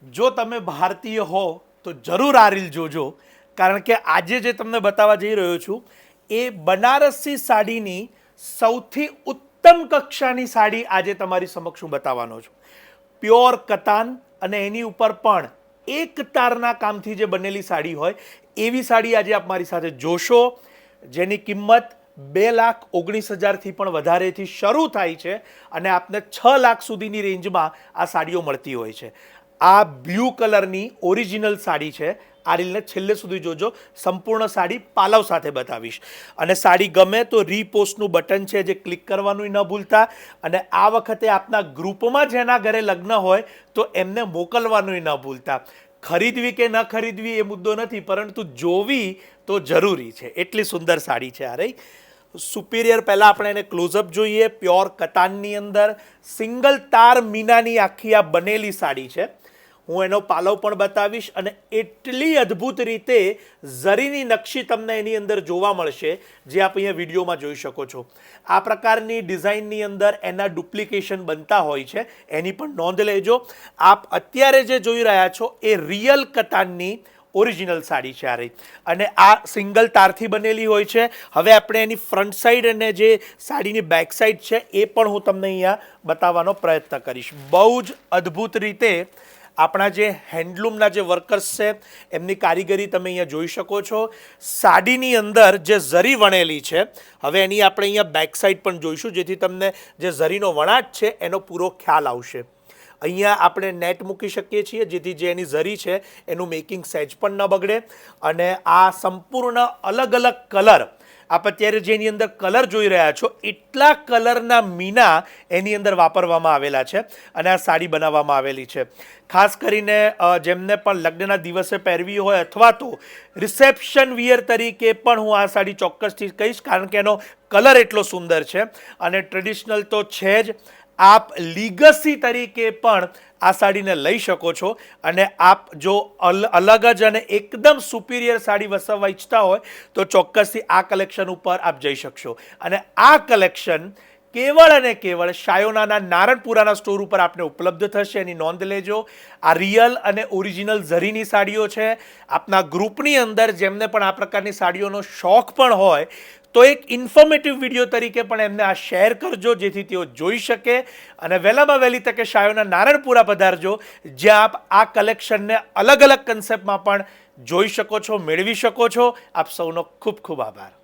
જો તમે ભારતીય હો તો જરૂર આ રીલ જોજો, કારણ કે આજે જે તમને બતાવવા જઈ રહ્યો છું એ બનારસી સાડીની સૌથી ઉત્તમ કક્ષાની સાડી આજે તમારી સમક્ષ હું બતાવવાનો છું. પ્યોર કતાન અને એની ઉપર પણ એક તારના કામથી જે બનેલી સાડી હોય એવી સાડી આજે આપ મારી સાથે જોશો, જેની કિંમત 2,19,000થી પણ વધારેથી શરૂ થાય છે અને આપને 6 લાખ સુધીની રેન્જમાં આ સાડીઓ મળતી હોય છે. આ બ્લુ કલરની ઓરિજિનલ સાડી છે. આ રીલને છેલ્લે સુધી જોજો, સંપૂર્ણ સાડી પાલવ સાથે બતાવીશ. અને સાડી ગમે તો રીપોસ્ટનું બટન છે જે ક્લિક કરવાનું ન ભૂલતા. અને આ વખતે આપના ગ્રુપમાં જેના ઘરે લગ્ન હોય તો એમને મોકલવાનું ન ભૂલતા. ખરીદવી કે ન ખરીદવી એ મુદ્દો નથી, પરંતુ જોવી તો જરૂરી છે. એટલી સુંદર સાડી છે આ રહી. સુપિરિયર પહેલાં આપણે એને ક્લોઝઅપ જોઈએ. પ્યોર કતાનની અંદર સિંગલ તાર મીનાની આખી આ બનેલી સાડી છે. હું એનો પાલવ પણ બતાવીશ અને એટલી અદ્ભુત રીતે ઝરીની નકશી તમને એની અંદર જોવા મળશે જે આપ અહીંયા વિડીયોમાં જોઈ શકો છો. આ પ્રકારની ડિઝાઇનની અંદર એના ડુપ્લિકેશન બનતા હોય છે, એની પણ નોંધ લેજો. આપ અત્યારે જે જોઈ રહ્યા છો એ રિયલ કતાનની ઓરિજિનલ સાડી છે આ રહી. અને આ સિંગલ તારથી બનેલી હોય છે. હવે આપણે એની ફ્રન્ટ સાઈડ અને જે સાડીની બેક સાઈડ છે એ પણ હું તમને અહીંયા બતાવવાનો પ્રયત્ન કરીશ. બહુ જ અદ્ભુત રીતે આપણા જે હેન્ડલૂમના જે વર્કર્સ છે એમની કારીગરી તમે અહીંયા જોઈ શકો છો. સાડીની અંદર જે ઝરી વણેલી છે, હવે એની આપણે અહીંયા બેક સાઈડ પણ જોઈશું જેથી તમને જે ઝરીનો વણાટ છે એનો પૂરો ખ્યાલ આવશે. અહીંયા આપણે નેટ મૂકી શકીએ છીએ જેથી જે એની ઝરી છે એનું મેકિંગ સહેજ પણ ન બગડે. અને આ સંપૂર્ણ અલગ અલગ કલર, આપ અત્યારે જેની અંદર કલર જોઈ રહ્યા છો એટલા કલરના મીના એની અંદર વાપરવામાં આવેલા છે અને આ સાડી બનાવવામાં આવેલી છે. ખાસ કરીને જેમને પણ લગ્નના દિવસે પહેરવી હોય અથવા તો રિસેપ્શન વિયર તરીકે પણ હું આ સાડી ચોક્કસથી કહીશ, કારણ કે એનો કલર એટલો સુંદર છે. અને ટ્રેડિશનલ તો છે જ, આપ લીગસી તરીકે પણ આ સાડીને લઈ શકો છો. અને આપ જો અલગ જ અને એકદમ સુપિરિયર સાડી વસાવવા ઈચ્છતા હોય તો ચોક્કસથી આ કલેક્શન ઉપર આપ જઈ શકશો. અને આ કલેક્શન કેવળ અને કેવળ શાયોનાના નારણપુરાના સ્ટોર ઉપર આપને ઉપલબ્ધ થશે, એની નોંધ લેજો. આ રિયલ અને ઓરિજિનલ ઝરીની સાડીઓ છે. આપના ગ્રુપની અંદર જેમને પણ આ પ્રકારની સાડીઓનો શોખ પણ હોય તો એક ઇન્ફોર્મેટિવ વિડીયો તરીકે પણ એમને આ શેર કરજો જેથી તેઓ જોઈ શકે. અને વહેલામાં વહેલી તકે શાયોના નારણપુરા પધારજો, જ્યાં આપ આ કલેક્શનને અલગ અલગ કન્સેપ્ટમાં પણ જોઈ શકો છો, મેળવી શકો છો. આપ સૌનો ખૂબ ખૂબ આભાર.